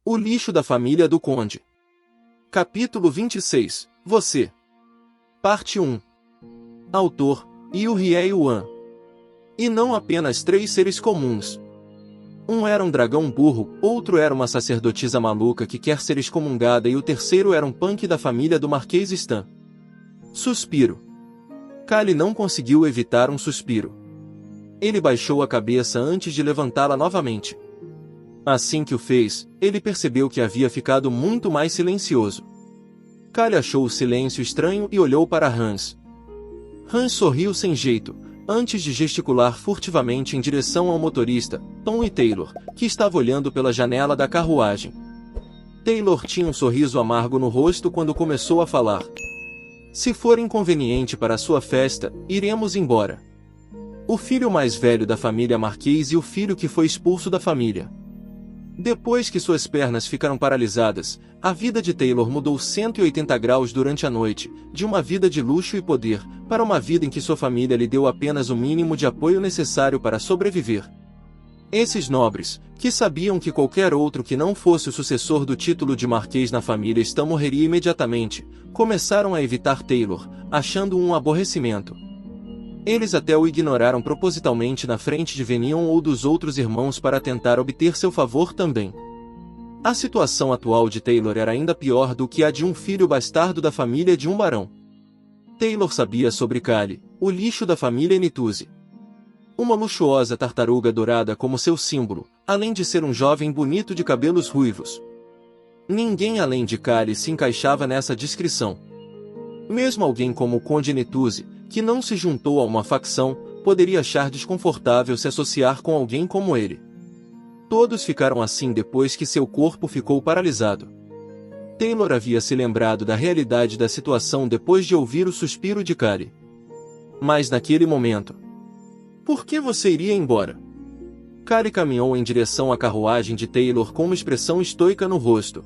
O lixo da família do Conde. Capítulo 26. Você. Parte 1. Autor: Yu-Hye Wan. E não apenas 3 seres comuns. Um era um dragão burro, outro era uma sacerdotisa maluca que quer ser excomungada e o terceiro era um punk da família do Marquês Stan. Suspiro. Kali não conseguiu evitar um suspiro. Ele baixou a cabeça antes de levantá-la novamente. Assim que o fez, ele percebeu que havia ficado muito mais silencioso. Kali achou o silêncio estranho e olhou para Hans. Hans sorriu sem jeito, antes de gesticular furtivamente em direção ao motorista, Tom e Taylor, que estava olhando pela janela da carruagem. Taylor tinha um sorriso amargo no rosto quando começou a falar. Se for inconveniente para a sua festa, iremos embora. O filho mais velho da família Marquês e o filho que foi expulso da família. Depois que suas pernas ficaram paralisadas, a vida de Taylor mudou 180 graus durante a noite, de uma vida de luxo e poder, para uma vida em que sua família lhe deu apenas o mínimo de apoio necessário para sobreviver. Esses nobres, que sabiam que qualquer outro que não fosse o sucessor do título de Marquês na família Stan morreria imediatamente, começaram a evitar Taylor, achando-o um aborrecimento. Eles até o ignoraram propositalmente na frente de Venion ou dos outros irmãos para tentar obter seu favor também. A situação atual de Taylor era ainda pior do que a de um filho bastardo da família de um barão. Taylor sabia sobre Kali, o lixo da família Nituse. Uma luxuosa tartaruga dourada como seu símbolo, além de ser um jovem bonito de cabelos ruivos. Ninguém além de Kali se encaixava nessa descrição. Mesmo alguém como o Conde Nituse, que não se juntou a uma facção, poderia achar desconfortável se associar com alguém como ele. Todos ficaram assim depois que seu corpo ficou paralisado. Taylor havia se lembrado da realidade da situação depois de ouvir o suspiro de Kali. Mas naquele momento... Por que você iria embora? Kali caminhou em direção à carruagem de Taylor com uma expressão estoica no rosto.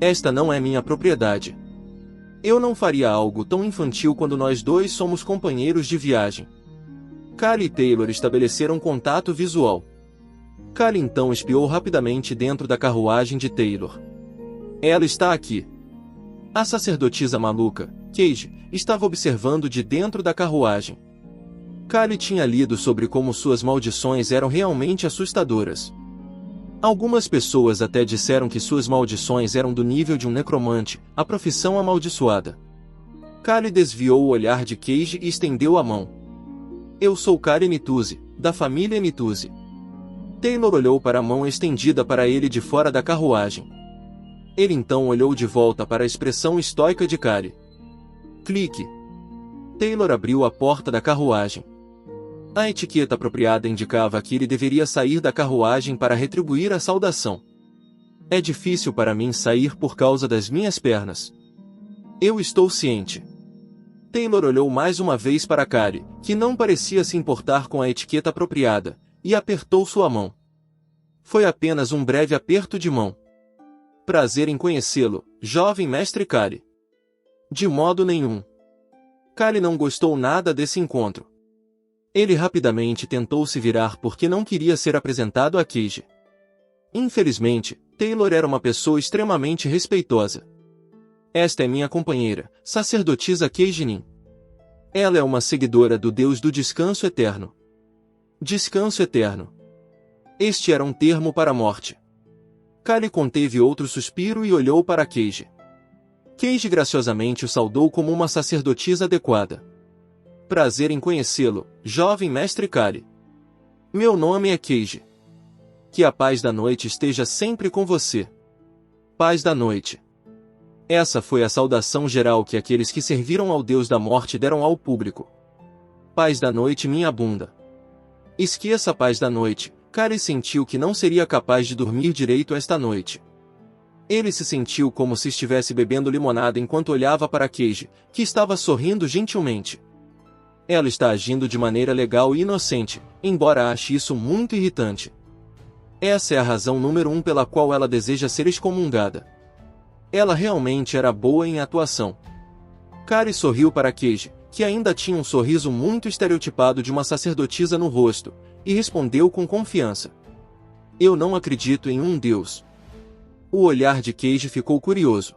Esta não é minha propriedade. Eu não faria algo tão infantil quando nós dois somos companheiros de viagem. Kali e Taylor estabeleceram contato visual. Kali então espiou rapidamente dentro da carruagem de Taylor. Ela está aqui. A sacerdotisa maluca, Cage, estava observando de dentro da carruagem. Kali tinha lido sobre como suas maldições eram realmente assustadoras. Algumas pessoas até disseram que suas maldições eram do nível de um necromante, a profissão amaldiçoada. Kali desviou o olhar de Cage e estendeu a mão. Eu sou Kali Nituse, da família Nituse. Taylor olhou para a mão estendida para ele de fora da carruagem. Ele então olhou de volta para a expressão estoica de Kali. Clique. Taylor abriu a porta da carruagem. A etiqueta apropriada indicava que ele deveria sair da carruagem para retribuir a saudação. É difícil para mim sair por causa das minhas pernas. Eu estou ciente. Taylor olhou mais uma vez para Kali, que não parecia se importar com a etiqueta apropriada, e apertou sua mão. Foi apenas um breve aperto de mão. Prazer em conhecê-lo, jovem mestre Kali. De modo nenhum. Kali não gostou nada desse encontro. Ele rapidamente tentou se virar porque não queria ser apresentado a Cage. Infelizmente, Taylor era uma pessoa extremamente respeitosa. Esta é minha companheira, sacerdotisa Cage Nin. Ela é uma seguidora do Deus do Descanso Eterno. Descanso Eterno. Este era um termo para a morte. Kali conteve outro suspiro e olhou para Cage. Cage graciosamente o saudou como uma sacerdotisa adequada. Prazer em conhecê-lo, jovem mestre Kali. Meu nome é Cage. Que a paz da noite esteja sempre com você. Paz da noite. Essa foi a saudação geral que aqueles que serviram ao Deus da Morte deram ao público. Paz da noite, minha bunda. Esqueça a paz da noite, Kali sentiu que não seria capaz de dormir direito esta noite. Ele se sentiu como se estivesse bebendo limonada enquanto olhava para Cage, que estava sorrindo gentilmente. Ela está agindo de maneira legal e inocente, embora ache isso muito irritante. Essa é a razão número 1 pela qual ela deseja ser excomungada. Ela realmente era boa em atuação. Kali sorriu para Cage, que ainda tinha um sorriso muito estereotipado de uma sacerdotisa no rosto, e respondeu com confiança. Eu não acredito em um Deus. O olhar de Cage ficou curioso.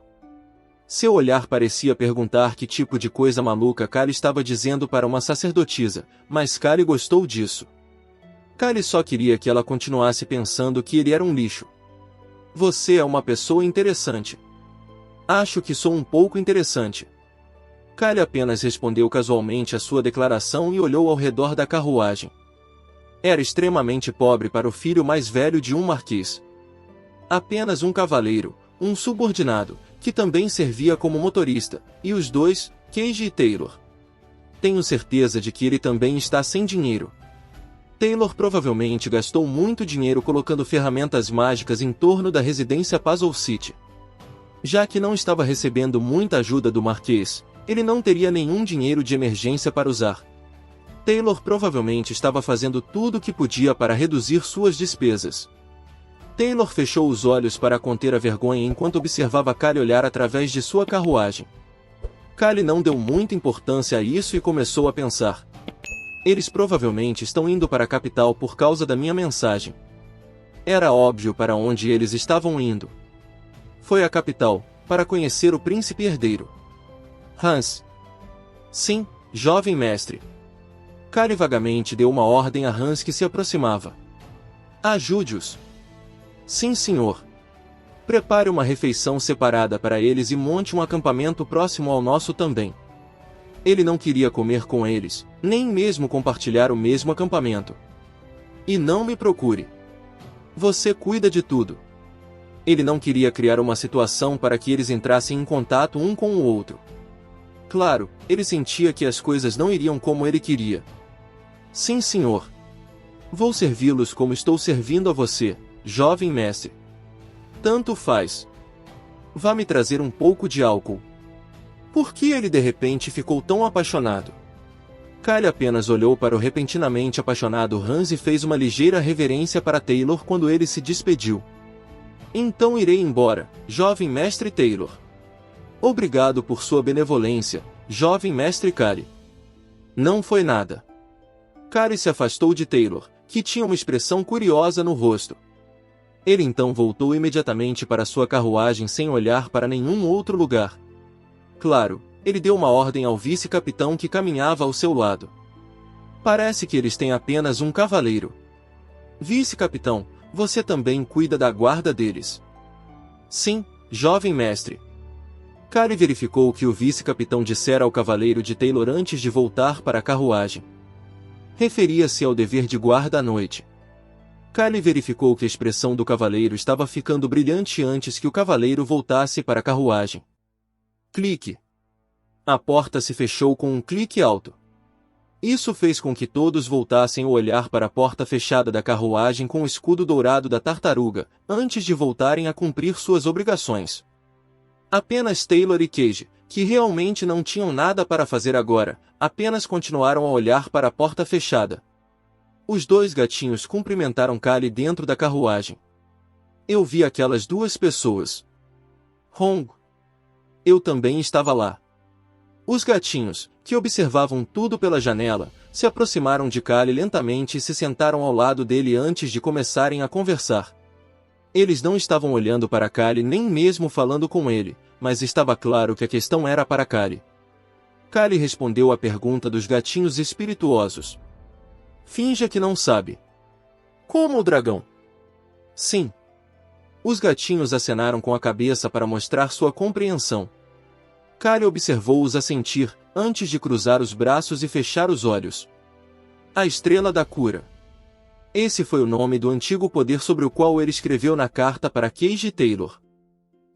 Seu olhar parecia perguntar que tipo de coisa maluca Kali estava dizendo para uma sacerdotisa, mas Kali gostou disso. Kali só queria que ela continuasse pensando que ele era um lixo. Você é uma pessoa interessante. Acho que sou um pouco interessante. Kali apenas respondeu casualmente à sua declaração e olhou ao redor da carruagem. Era extremamente pobre para o filho mais velho de um marquês. Apenas um cavaleiro, um subordinado, que também servia como motorista, e os dois, Cage e Taylor. Tenho certeza de que ele também está sem dinheiro. Taylor provavelmente gastou muito dinheiro colocando ferramentas mágicas em torno da residência Puzzle City. Já que não estava recebendo muita ajuda do Marquês, ele não teria nenhum dinheiro de emergência para usar. Taylor provavelmente estava fazendo tudo o que podia para reduzir suas despesas. Taylor fechou os olhos para conter a vergonha enquanto observava Kali olhar através de sua carruagem. Kali não deu muita importância a isso e começou a pensar. Eles provavelmente estão indo para a capital por causa da minha mensagem. Era óbvio para onde eles estavam indo. Foi à capital, para conhecer o príncipe herdeiro. Hans. Sim, jovem mestre. Kali vagamente deu uma ordem a Hans que se aproximava. Ajude-os. Sim, senhor. Prepare uma refeição separada para eles e monte um acampamento próximo ao nosso também. Ele não queria comer com eles, nem mesmo compartilhar o mesmo acampamento. E não me procure. Você cuida de tudo. Ele não queria criar uma situação para que eles entrassem em contato um com o outro. Claro, ele sentia que as coisas não iriam como ele queria. Sim, senhor. Vou servi-los como estou servindo a você, jovem mestre. Tanto faz. Vá me trazer um pouco de álcool. Por que ele de repente ficou tão apaixonado? Kali apenas olhou para o repentinamente apaixonado Hans e fez uma ligeira reverência para Taylor quando ele se despediu. Então irei embora, jovem mestre Taylor. Obrigado por sua benevolência, jovem mestre Kali. Não foi nada. Kali se afastou de Taylor, que tinha uma expressão curiosa no rosto. Ele então voltou imediatamente para sua carruagem sem olhar para nenhum outro lugar. Claro, ele deu uma ordem ao vice-capitão que caminhava ao seu lado. Parece que eles têm apenas um cavaleiro. Vice-capitão, você também cuida da guarda deles. Sim, jovem mestre. Kali verificou o que o vice-capitão dissera ao cavaleiro de Taylor antes de voltar para a carruagem. Referia-se ao dever de guarda à noite. Kali verificou que a expressão do cavaleiro estava ficando brilhante antes que o cavaleiro voltasse para a carruagem. Clique. A porta se fechou com um clique alto. Isso fez com que todos voltassem a olhar para a porta fechada da carruagem com o escudo dourado da tartaruga, antes de voltarem a cumprir suas obrigações. Apenas Taylor e Cage, que realmente não tinham nada para fazer agora, apenas continuaram a olhar para a porta fechada. Os dois gatinhos cumprimentaram Kali dentro da carruagem. Eu vi aquelas duas pessoas. Hong. Eu também estava lá. Os gatinhos, que observavam tudo pela janela, se aproximaram de Kali lentamente e se sentaram ao lado dele antes de começarem a conversar. Eles não estavam olhando para Kali nem mesmo falando com ele, mas estava claro que a questão era para Kali. Kali respondeu à pergunta dos gatinhos espirituosos. Finja que não sabe. Como o dragão? Sim. Os gatinhos acenaram com a cabeça para mostrar sua compreensão. Kali observou-os assentir, antes de cruzar os braços e fechar os olhos. A Estrela da Cura. Esse foi o nome do antigo poder sobre o qual ele escreveu na carta para Cage Taylor.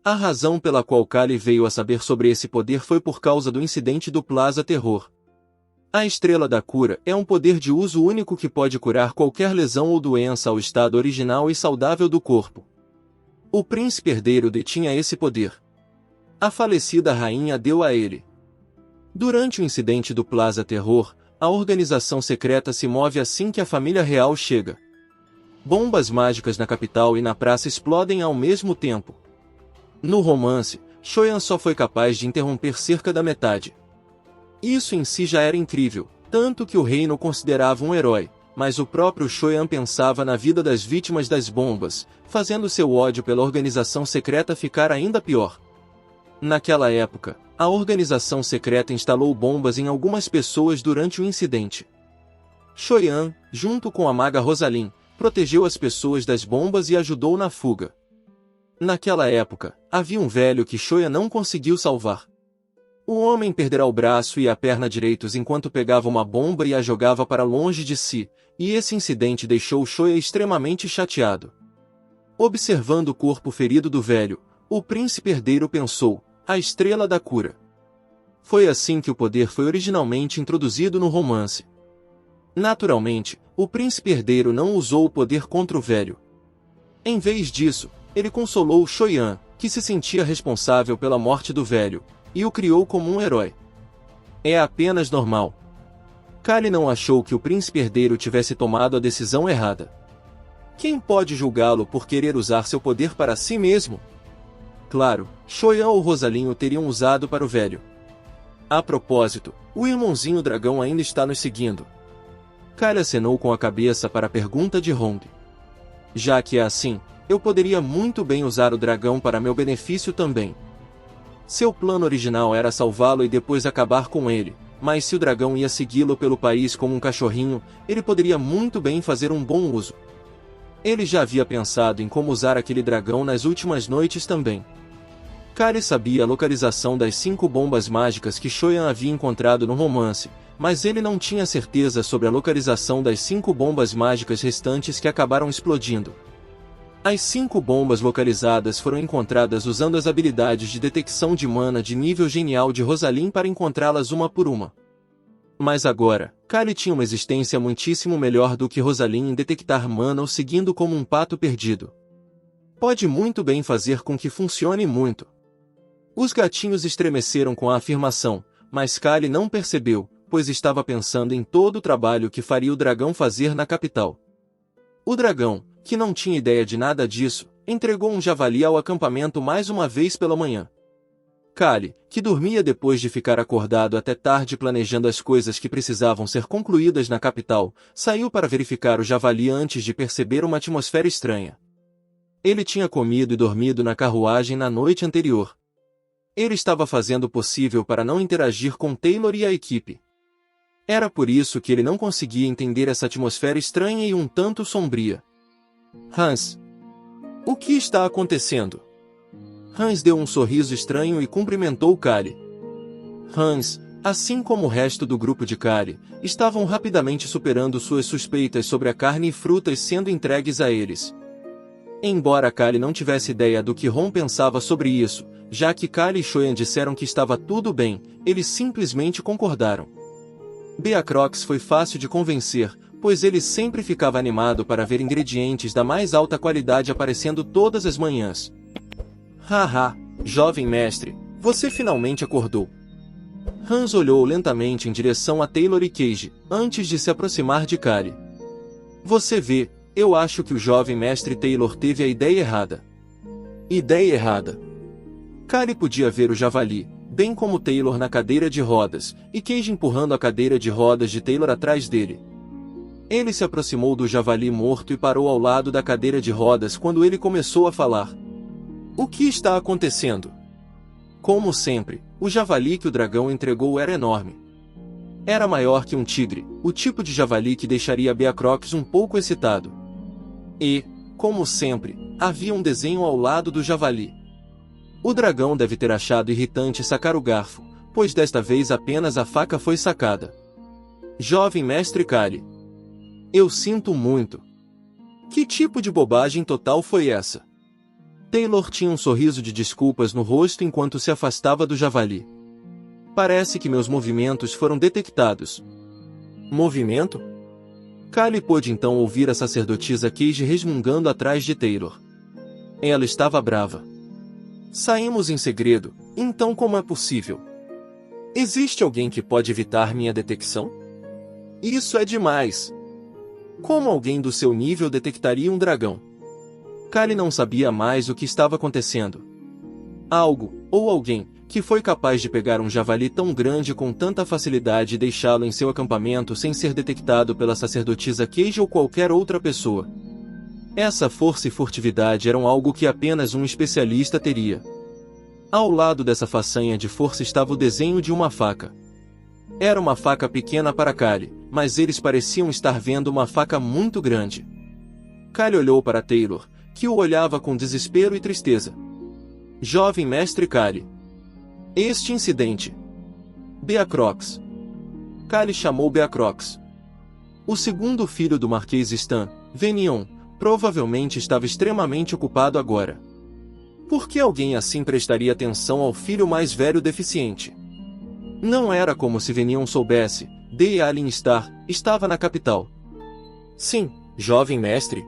A razão pela qual Kali veio a saber sobre esse poder foi por causa do incidente do Plaza Terror. A Estrela da Cura é um poder de uso único que pode curar qualquer lesão ou doença ao estado original e saudável do corpo. O príncipe herdeiro detinha esse poder. A falecida rainha deu a ele. Durante o incidente do Plaza Terror, a organização secreta se move assim que a família real chega. Bombas mágicas na capital e na praça explodem ao mesmo tempo. No romance, Shoyan só foi capaz de interromper cerca da metade. Isso em si já era incrível, tanto que o reino o considerava um herói, mas o próprio Shoyan pensava na vida das vítimas das bombas, fazendo seu ódio pela organização secreta ficar ainda pior. Naquela época, a organização secreta instalou bombas em algumas pessoas durante o incidente. Shoyan, junto com a maga Rosalyn, protegeu as pessoas das bombas e ajudou na fuga. Naquela época, havia um velho que Shoyan não conseguiu salvar. O homem perdera o braço e a perna direitos enquanto pegava uma bomba e a jogava para longe de si, e esse incidente deixou Shoyan extremamente chateado. Observando o corpo ferido do velho, o príncipe herdeiro pensou: a estrela da cura. Foi assim que o poder foi originalmente introduzido no romance. Naturalmente, o príncipe herdeiro não usou o poder contra o velho. Em vez disso, ele consolou Shoyan, que se sentia responsável pela morte do velho, e o criou como um herói. É apenas normal. Kali não achou que o príncipe herdeiro tivesse tomado a decisão errada. Quem pode julgá-lo por querer usar seu poder para si mesmo? Claro, Shoyan ou Rosalyn o teriam usado para o velho. A propósito, o irmãozinho dragão ainda está nos seguindo. Kali acenou com a cabeça para a pergunta de Hong. Já que é assim, eu poderia muito bem usar o dragão para meu benefício também. Seu plano original era salvá-lo e depois acabar com ele, mas se o dragão ia segui-lo pelo país como um cachorrinho, ele poderia muito bem fazer um bom uso. Ele já havia pensado em como usar aquele dragão nas últimas noites também. Kali sabia a localização das 5 bombas mágicas que Shoyan havia encontrado no romance, mas ele não tinha certeza sobre a localização das 5 bombas mágicas restantes que acabaram explodindo. As 5 bombas localizadas foram encontradas usando as habilidades de detecção de mana de nível genial de Rosalyn para encontrá-las uma por uma. Mas agora, Kali tinha uma existência muitíssimo melhor do que Rosalyn em detectar mana ou seguindo como um pato perdido. Pode muito bem fazer com que funcione muito. Os gatinhos estremeceram com a afirmação, mas Kali não percebeu, pois estava pensando em todo o trabalho que faria o dragão fazer na capital. O dragão, que não tinha ideia de nada disso, entregou um javali ao acampamento mais uma vez pela manhã. Kali, que dormia depois de ficar acordado até tarde planejando as coisas que precisavam ser concluídas na capital, saiu para verificar o javali antes de perceber uma atmosfera estranha. Ele tinha comido e dormido na carruagem na noite anterior. Ele estava fazendo o possível para não interagir com Taylor e a equipe. Era por isso que ele não conseguia entender essa atmosfera estranha e um tanto sombria. Hans. O que está acontecendo? Hans deu um sorriso estranho e cumprimentou Kali. Hans, assim como o resto do grupo de Kali, estavam rapidamente superando suas suspeitas sobre a carne e frutas sendo entregues a eles. Embora Kali não tivesse ideia do que Ron pensava sobre isso, já que Kali e Shoyan disseram que estava tudo bem, eles simplesmente concordaram. Beacrox foi fácil de convencer, pois ele sempre ficava animado para ver ingredientes da mais alta qualidade aparecendo todas as manhãs. Haha, jovem mestre, você finalmente acordou. Hans olhou lentamente em direção a Taylor e Cage, antes de se aproximar de Kali. Você vê, eu acho que o jovem mestre Taylor teve a ideia errada. Ideia errada. Kali podia ver o javali, bem como Taylor na cadeira de rodas, e Cage empurrando a cadeira de rodas de Taylor atrás dele. Ele se aproximou do javali morto e parou ao lado da cadeira de rodas quando ele começou a falar. O que está acontecendo? Como sempre, o javali que o dragão entregou era enorme. Era maior que um tigre, o tipo de javali que deixaria Beacrox um pouco excitado. E, como sempre, havia um desenho ao lado do javali. O dragão deve ter achado irritante sacar o garfo, pois desta vez apenas a faca foi sacada. Jovem mestre Kali. Eu sinto muito. Que tipo de bobagem total foi essa? Taylor tinha um sorriso de desculpas no rosto enquanto se afastava do javali. Parece que meus movimentos foram detectados. Movimento? Kali pôde então ouvir a sacerdotisa Cage resmungando atrás de Taylor. Ela estava brava. Saímos em segredo, então como é possível? Existe alguém que pode evitar minha detecção? Isso é demais! Como alguém do seu nível detectaria um dragão? Kali não sabia mais o que estava acontecendo. Algo, ou alguém, que foi capaz de pegar um javali tão grande com tanta facilidade e deixá-lo em seu acampamento sem ser detectado pela sacerdotisa Cage ou qualquer outra pessoa. Essa força e furtividade eram algo que apenas um especialista teria. Ao lado dessa façanha de força estava o desenho de uma faca. Era uma faca pequena para Kali, mas eles pareciam estar vendo uma faca muito grande. Kali olhou para Taylor, que o olhava com desespero e tristeza. Jovem mestre Kali. Este incidente. Beacrox. Kali chamou Beacrox. O segundo filho do Marquês Stan, Venion, provavelmente estava extremamente ocupado agora. Por que alguém assim prestaria atenção ao filho mais velho deficiente? Não era como se Venion soubesse, de Alien Star estava na capital. Sim, jovem mestre.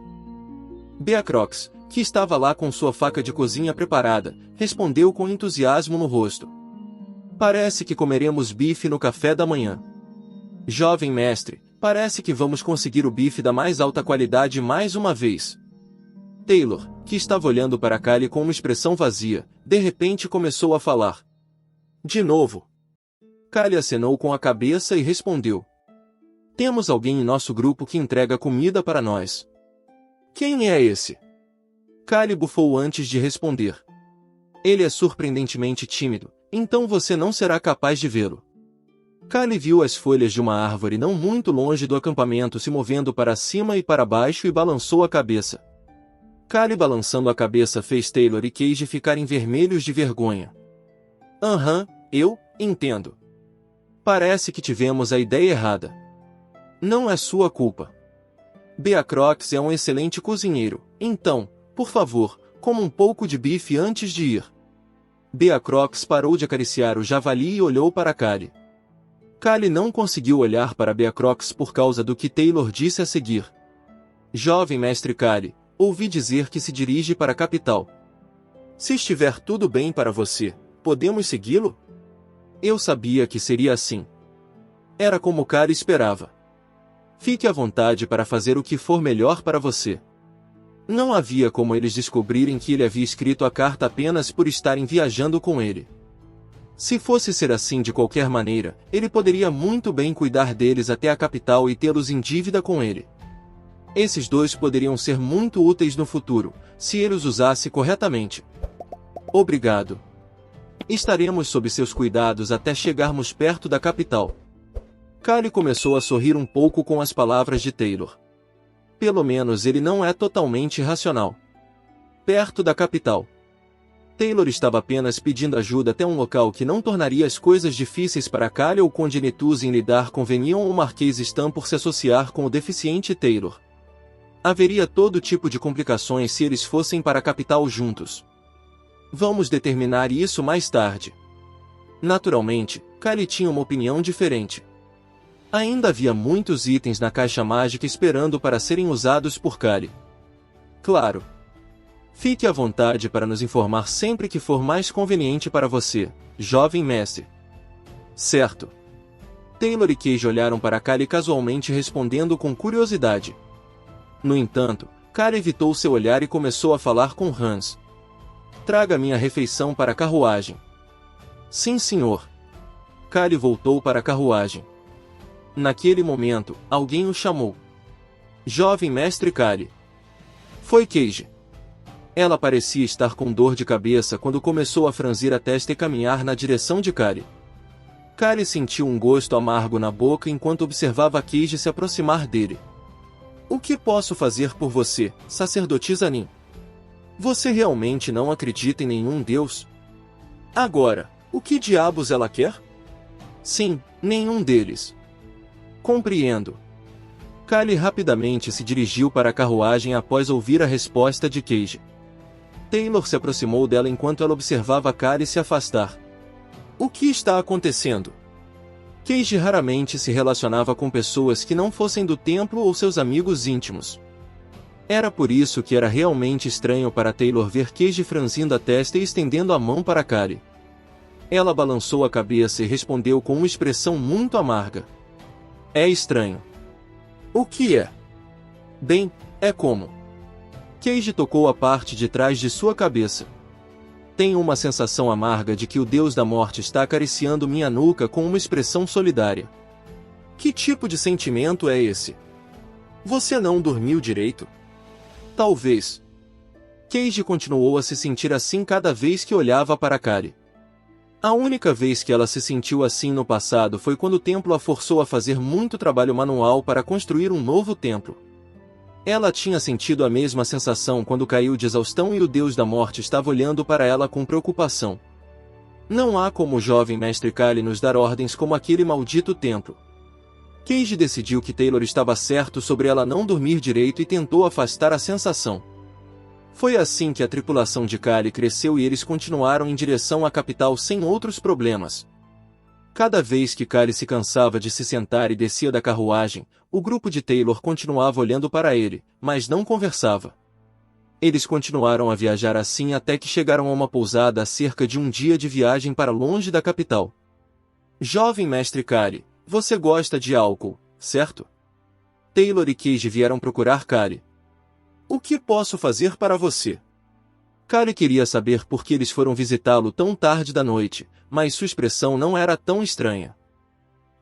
Beacrox, que estava lá com sua faca de cozinha preparada, respondeu com entusiasmo no rosto. Parece que comeremos bife no café da manhã. Jovem mestre, parece que vamos conseguir o bife da mais alta qualidade mais uma vez. Taylor, que estava olhando para Kali com uma expressão vazia, de repente começou a falar. De novo. Kali acenou com a cabeça e respondeu. Temos alguém em nosso grupo que entrega comida para nós. Quem é esse? Kali bufou antes de responder. Ele é surpreendentemente tímido, então você não será capaz de vê-lo. Kali viu as folhas de uma árvore não muito longe do acampamento se movendo para cima e para baixo e balançou a cabeça. Kali balançando a cabeça fez Taylor e Cage ficarem vermelhos de vergonha. Eu entendo. Parece que tivemos a ideia errada. Não é sua culpa. Beacrox é um excelente cozinheiro, então, por favor, coma um pouco de bife antes de ir. Beacrox parou de acariciar o javali e olhou para Kali. Kali não conseguiu olhar para Beacrox por causa do que Taylor disse a seguir. Jovem mestre Kali, ouvi dizer que se dirige para a capital. Se estiver tudo bem para você, podemos segui-lo? Eu sabia que seria assim. Era como Kali esperava. Fique à vontade para fazer o que for melhor para você. Não havia como eles descobrirem que ele havia escrito a carta apenas por estarem viajando com ele. Se fosse ser assim de qualquer maneira, ele poderia muito bem cuidar deles até a capital e tê-los em dívida com ele. Esses dois poderiam ser muito úteis no futuro, se ele os usasse corretamente. Obrigado. Estaremos sob seus cuidados até chegarmos perto da capital. Kali começou a sorrir um pouco com as palavras de Taylor. Pelo menos ele não é totalmente irracional. Perto da capital. Taylor estava apenas pedindo ajuda até um local que não tornaria as coisas difíceis para Kali ou Conde Nituz em lidar com Venion ou Marquês Stan por se associar com o deficiente Taylor. Haveria todo tipo de complicações se eles fossem para a capital juntos. Vamos determinar isso mais tarde. Naturalmente, Kali tinha uma opinião diferente. Ainda havia muitos itens na caixa mágica esperando para serem usados por Kali. Claro. Fique à vontade para nos informar sempre que for mais conveniente para você, jovem mestre. Certo. Taylor e Cage olharam para Kali casualmente respondendo com curiosidade. No entanto, Kali evitou seu olhar e começou a falar com Hans. Traga minha refeição para a carruagem. Sim, senhor. Kali voltou para a carruagem. Naquele momento, alguém o chamou. Jovem mestre Kali. Foi Cage. Ela parecia estar com dor de cabeça quando começou a franzir a testa e caminhar na direção de Kali. Kali sentiu um gosto amargo na boca enquanto observava Cage se aproximar dele. O que posso fazer por você, sacerdotisa Nin? Você realmente não acredita em nenhum deus? Agora, o que diabos ela quer? Sim, nenhum deles. Compreendo. Kali rapidamente se dirigiu para a carruagem após ouvir a resposta de Cage. Taylor se aproximou dela enquanto ela observava Kali se afastar. O que está acontecendo? Cage raramente se relacionava com pessoas que não fossem do templo ou seus amigos íntimos. Era por isso que era realmente estranho para Taylor ver Cage franzindo a testa e estendendo a mão para Kali. Ela balançou a cabeça e respondeu com uma expressão muito amarga. É estranho. O que é? Bem, é como. Cage tocou a parte de trás de sua cabeça. Tenho uma sensação amarga de que o Deus da Morte está acariciando minha nuca com uma expressão solidária. Que tipo de sentimento é esse? Você não dormiu direito? Talvez. Cage continuou a se sentir assim cada vez que olhava para Kari. A única vez que ela se sentiu assim no passado foi quando o templo a forçou a fazer muito trabalho manual para construir um novo templo. Ela tinha sentido a mesma sensação quando caiu de exaustão e o Deus da Morte estava olhando para ela com preocupação. Não há como o jovem mestre Kali nos dar ordens como aquele maldito templo. Cage decidiu que Taylor estava certo sobre ela não dormir direito e tentou afastar a sensação. Foi assim que a tripulação de Kali cresceu e eles continuaram em direção à capital sem outros problemas. Cada vez que Kali se cansava de se sentar e descia da carruagem, o grupo de Taylor continuava olhando para ele, mas não conversava. Eles continuaram a viajar assim até que chegaram a uma pousada a cerca de um dia de viagem para longe da capital. Jovem mestre Kali, você gosta de álcool, certo? Taylor e Cage vieram procurar Kali. O que posso fazer para você? Kali queria saber por que eles foram visitá-lo tão tarde da noite, mas sua expressão não era tão estranha.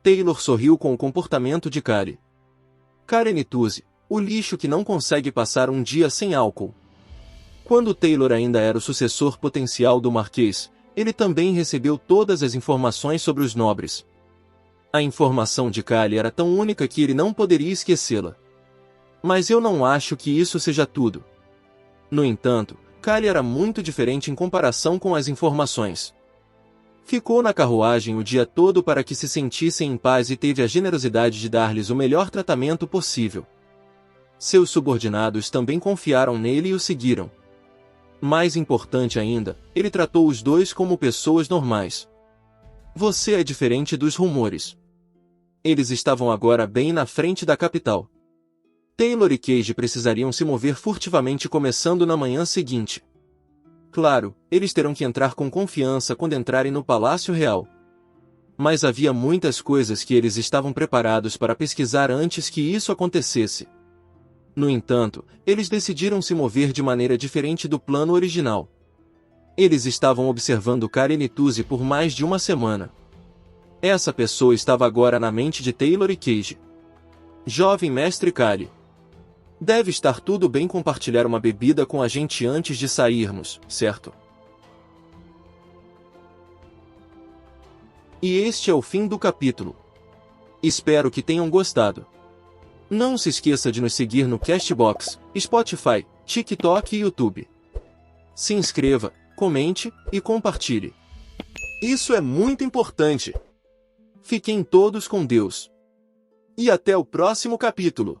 Taylor sorriu com o comportamento de Kali. Karen Nituzzi, o lixo que não consegue passar um dia sem álcool. Quando Taylor ainda era o sucessor potencial do Marquês, ele também recebeu todas as informações sobre os nobres. A informação de Kali era tão única que ele não poderia esquecê-la. Mas eu não acho que isso seja tudo. No entanto, Kali era muito diferente em comparação com as informações. Ficou na carruagem o dia todo para que se sentissem em paz e teve a generosidade de dar-lhes o melhor tratamento possível. Seus subordinados também confiaram nele e o seguiram. Mais importante ainda, ele tratou os dois como pessoas normais. Você é diferente dos rumores. Eles estavam agora bem na frente da capital. Taylor e Cage precisariam se mover furtivamente começando na manhã seguinte. Claro, eles terão que entrar com confiança quando entrarem no Palácio Real. Mas havia muitas coisas que eles estavam preparados para pesquisar antes que isso acontecesse. No entanto, eles decidiram se mover de maneira diferente do plano original. Eles estavam observando Karen Nituzzi por mais de uma semana. Essa pessoa estava agora na mente de Taylor e Cage. Jovem mestre Kali. Deve estar tudo bem compartilhar uma bebida com a gente antes de sairmos, certo? E este é o fim do capítulo. Espero que tenham gostado. Não se esqueça de nos seguir no Castbox, Spotify, TikTok e YouTube. Se inscreva, comente e compartilhe. Isso é muito importante. Fiquem todos com Deus. E até o próximo capítulo.